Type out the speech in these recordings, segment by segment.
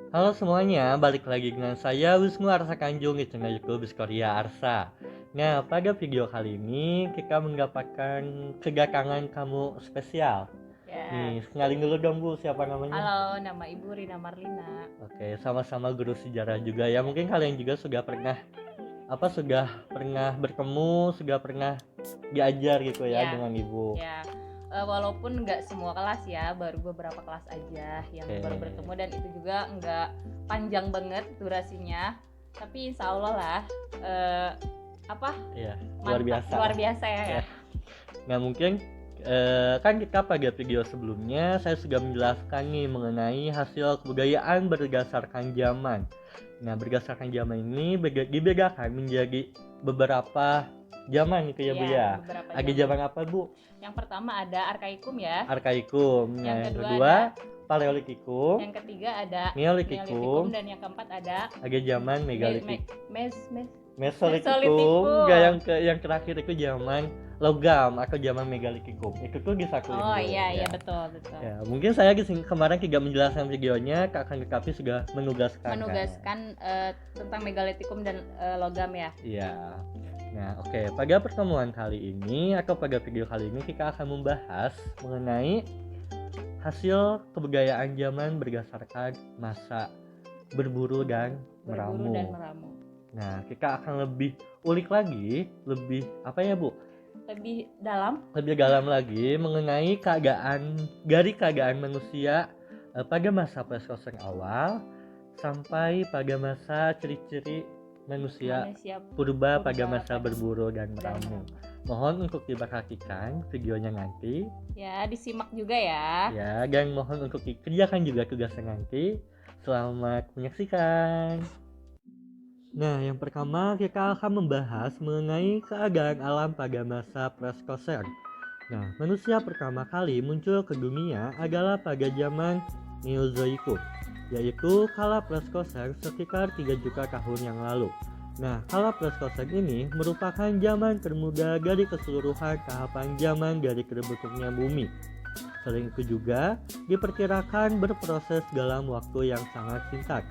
Halo semuanya, balik lagi dengan saya Wisnu Arsa Kanjung di channel YouTube Diskoria Arsa. Nah, pada video kali ini kita mendapatkan kedatangan kamu spesial. Ya, Nih, kenalin dulu dong Bu, siapa namanya? halo, nama Ibu Rina Marlina. Oke, sama-sama guru sejarah juga ya. Mungkin kalian juga sudah pernah bertemu, sudah pernah diajar gitu ya Ya, dengan Ibu. ya, walaupun nggak semua kelas ya, baru beberapa kelas aja yang Oke. baru bertemu dan itu juga nggak panjang banget durasinya. Tapi insya Allah lah, Iya, luar mantap, biasa. luar biasa ya. Ya. Nah mungkin kan kita pada video sebelumnya saya sudah menjelaskan nih mengenai hasil kebudayaan berdasarkan zaman. Nah berdasarkan zaman ini dibedakan menjadi beberapa zaman gitu ya Bu Iya, ya. beberapa Ada zaman. zaman apa Bu? Yang pertama ada arkaikum ya. Arkaikum. Nah, Yang yang kedua kedua Paleolitikum, Yang ketiga ada Neolitikum, Neolitikum dan yang keempat ada ada zaman Megalitik. Mesolitikum. Yang terakhir itu zaman logam atau zaman Megalitikum. Itu tuh disatuin Oh dulu, iya, ya. betul. Ya, mungkin saya kemarin tidak menjelaskan videonya, akan tetapi sudah menugaskan. Tentang megalitikum dan logam ya. Iya. Nah, oke. Pada pertemuan kali ini atau pada video kali ini kita akan membahas mengenai hasil kebudayaan zaman berdasarkan masa berburu dan meramu. Nah, kita akan lebih ulik lagi, lebih apa ya Bu? Lebih dalam lagi mengenai keadaan manusia pada masa Pleistocene awal sampai pada masa ciri-ciri manusia purba pada masa berburu dan meramu. Mohon untuk diperhatikan videonya nanti. Ya, disimak juga ya. Ya, dan mohon untuk dikerjakan juga tugasnya nanti. Selamat menyaksikan. Nah, yang pertama kita akan membahas mengenai keadaan alam pada masa Pleistocene. Nah, manusia pertama kali muncul ke dunia adalah pada zaman Neozoikum, yaitu kala Pleistocene sekitar 3 juta tahun yang lalu. Nah, kala Pleistocene ini merupakan zaman termuda dari keseluruhan tahapan zaman dari terbentuknya bumi. Selain itu juga diperkirakan berproses dalam waktu yang sangat singkat,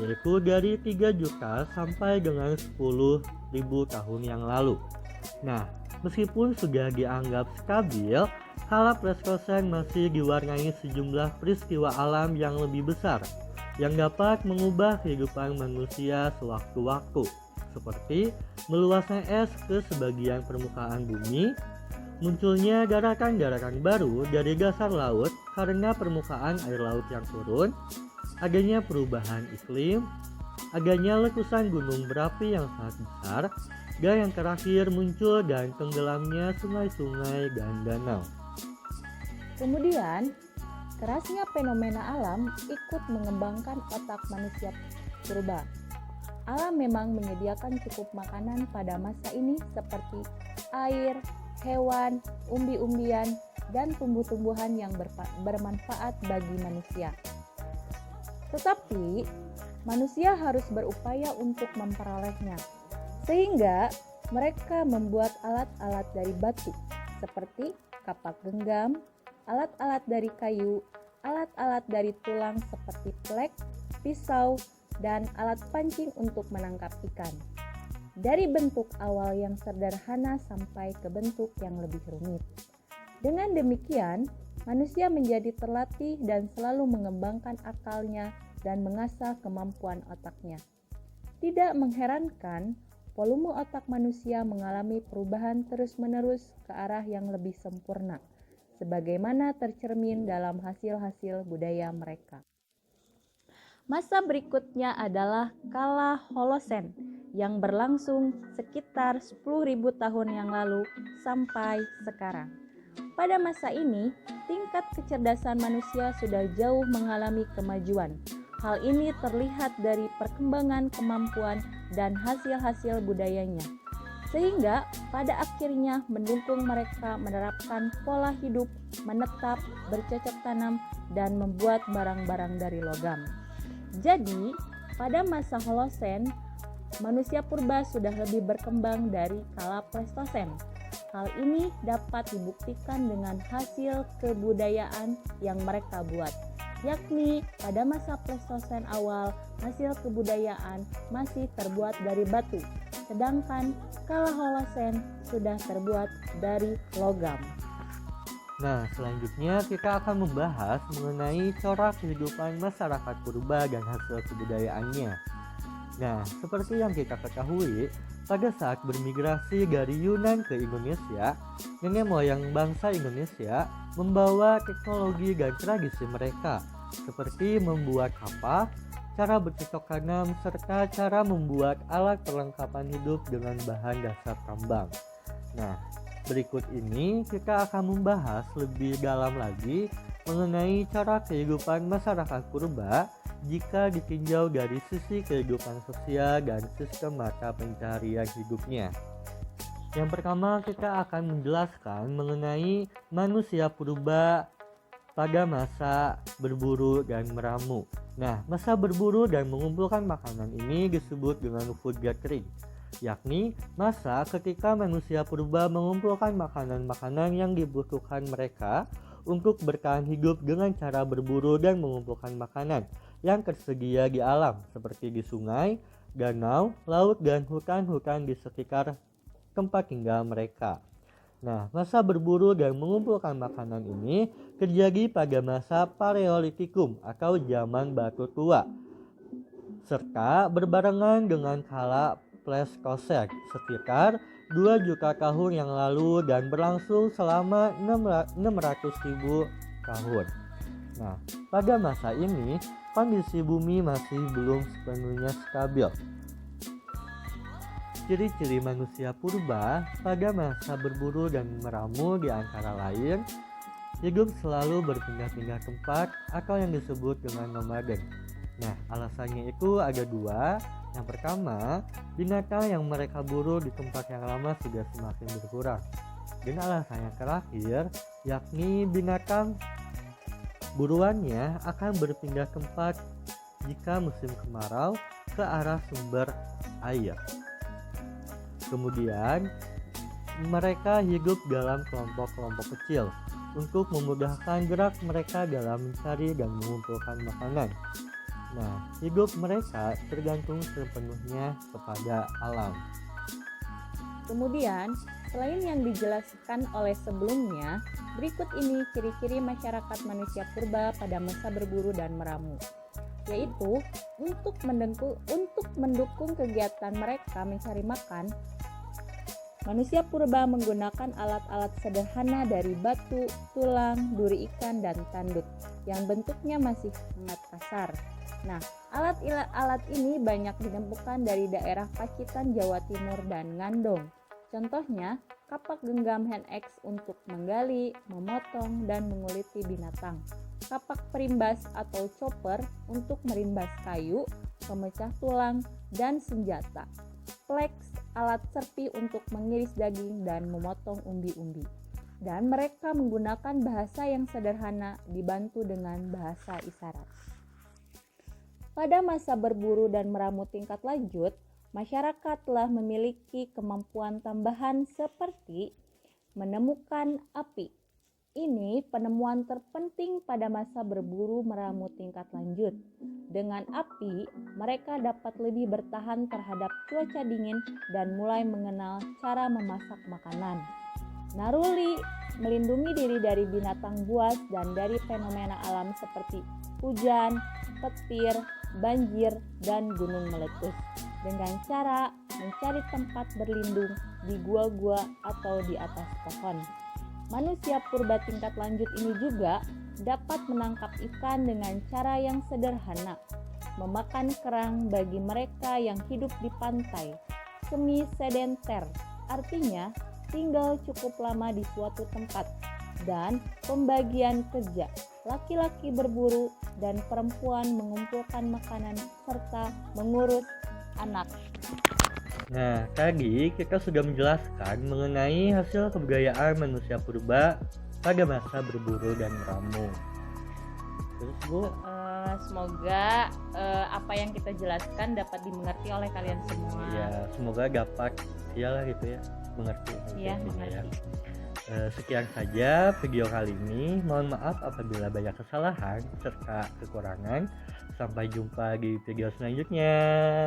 yaitu dari 3 juta sampai dengan 10.000 tahun yang lalu. Nah, meskipun sudah dianggap stabil, kala Pleistocene masih diwarnai sejumlah peristiwa alam yang lebih besar yang dapat mengubah kehidupan manusia sewaktu-waktu, seperti meluasnya es ke sebagian permukaan bumi, munculnya daratan-daratan baru dari dasar laut karena permukaan air laut yang turun, adanya perubahan iklim, adanya letusan gunung berapi yang sangat besar, dan yang terakhir muncul dan tenggelamnya sungai-sungai dan danau. Kemudian, kerasnya fenomena alam ikut mengembangkan otak manusia purba. Alam memang menyediakan cukup makanan pada masa ini seperti air, hewan, umbi-umbian, dan tumbuh-tumbuhan yang bermanfaat bagi manusia. Tetapi, manusia harus berupaya untuk memperolehnya, sehingga mereka membuat alat-alat dari batu, seperti kapak genggam, alat-alat dari kayu, alat-alat dari tulang seperti plek, pisau, dan alat pancing untuk menangkap ikan. Dari bentuk awal yang sederhana sampai ke bentuk yang lebih rumit. Dengan demikian, manusia menjadi terlatih dan selalu mengembangkan akalnya dan mengasah kemampuan otaknya. Tidak mengherankan, volume otak manusia mengalami perubahan terus-menerus ke arah yang lebih sempurna, sebagaimana tercermin dalam hasil-hasil budaya mereka. Masa berikutnya adalah kala Holosen yang berlangsung sekitar 10.000 tahun yang lalu sampai sekarang. Pada masa ini, tingkat kecerdasan manusia sudah jauh mengalami kemajuan. Hal ini terlihat dari perkembangan kemampuan dan hasil-hasil budayanya, sehingga pada akhirnya mendukung mereka menerapkan pola hidup, menetap, bercocok tanam, dan membuat barang-barang dari logam. Jadi, pada masa Holosen, manusia purba sudah lebih berkembang dari kala Pleistocene. Hal ini dapat dibuktikan dengan hasil kebudayaan yang mereka buat. yakni pada masa Pleistosen awal hasil kebudayaan masih terbuat dari batu, sedangkan kala Holosen sudah terbuat dari logam. Nah, selanjutnya kita akan membahas mengenai corak kehidupan masyarakat purba dan hasil kebudayaannya. Nah, seperti yang kita ketahui, pada saat bermigrasi dari Yunan ke Indonesia, nenek moyang bangsa Indonesia membawa teknologi dan tradisi mereka, seperti membuat kapak, cara bercocok tanam, serta cara membuat alat perlengkapan hidup dengan bahan dasar tambang. Nah, berikut ini kita akan membahas lebih dalam lagi mengenai cara kehidupan masyarakat purba jika ditinjau dari sisi kehidupan sosial dan sistem mata pencaharian hidupnya. Yang pertama, kita akan menjelaskan mengenai manusia purba pada masa berburu dan meramu. Nah, masa berburu dan mengumpulkan makanan ini disebut dengan food gathering, yakni masa ketika manusia purba mengumpulkan makanan-makanan yang dibutuhkan mereka untuk bertahan hidup dengan cara berburu dan mengumpulkan makanan yang tersedia di alam, seperti di sungai, danau, laut, dan hutan-hutan di sekitar tempat tinggal mereka. Nah, masa berburu dan mengumpulkan makanan ini terjadi pada masa Paleolitikum atau zaman batu tua, serta berbarengan dengan kala Pleistosen sekitar 2 juta tahun yang lalu dan berlangsung selama 600.000 tahun. Nah, pada masa ini kondisi bumi masih belum sepenuhnya stabil. Ciri-ciri manusia purba pada masa berburu dan meramu di antara lain hidup selalu berpindah-pindah tempat atau yang disebut dengan nomaden. Nah, alasannya itu ada dua. Yang pertama, binatang yang mereka buru di tempat yang lama sudah semakin berkurang. Dan alasan yang terakhir, yakni binatang buruannya akan berpindah tempat jika musim kemarau ke arah sumber air. Kemudian, mereka hidup dalam kelompok-kelompok kecil untuk memudahkan gerak mereka dalam mencari dan mengumpulkan makanan. Nah, hidup mereka tergantung sepenuhnya kepada alam. Kemudian, selain yang dijelaskan oleh sebelumnya, berikut ini ciri-ciri masyarakat manusia purba pada masa berburu dan meramu, yaitu untuk mendukung kegiatan mereka mencari makan, manusia purba menggunakan alat-alat sederhana dari batu, tulang, duri ikan, dan tanduk yang bentuknya masih sangat kasar. Nah, alat ini banyak ditemukan dari daerah Pacitan, Jawa Timur, dan Ngandong. Contohnya, kapak genggam hand axe untuk menggali, memotong, dan menguliti binatang. Kapak perimbas atau chopper untuk merimbas kayu, pemecah tulang, dan senjata. Flex, alat serpi untuk mengiris daging dan memotong umbi-umbi. Dan mereka menggunakan bahasa yang sederhana dibantu dengan bahasa isyarat. Pada masa berburu dan meramu tingkat lanjut, masyarakat telah memiliki kemampuan tambahan seperti menemukan api. Ini penemuan terpenting pada masa berburu meramu tingkat lanjut. Dengan api, mereka dapat lebih bertahan terhadap cuaca dingin dan mulai mengenal cara memasak makanan. Naruli melindungi diri dari binatang buas dan dari fenomena alam seperti hujan, petir, banjir, dan gunung meletus dengan cara mencari tempat berlindung di gua-gua atau di atas pohon. Manusia purba tingkat lanjut ini juga dapat menangkap ikan dengan cara yang sederhana, memakan kerang bagi mereka yang hidup di pantai, semi sedenter, artinya tinggal cukup lama di suatu tempat, dan pembagian kerja, laki-laki berburu dan perempuan mengumpulkan makanan serta mengurus anak. Nah, tadi kita sudah menjelaskan mengenai hasil kebudayaan manusia purba pada masa berburu dan meramu. Terus Bu, Semoga apa yang kita jelaskan dapat dimengerti oleh kalian semua. ya semoga dapat mengerti. Iya, mengerti. Sekian saja video kali ini. Mohon maaf apabila banyak kesalahan serta kekurangan. Sampai jumpa di video selanjutnya.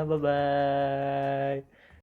Bye bye.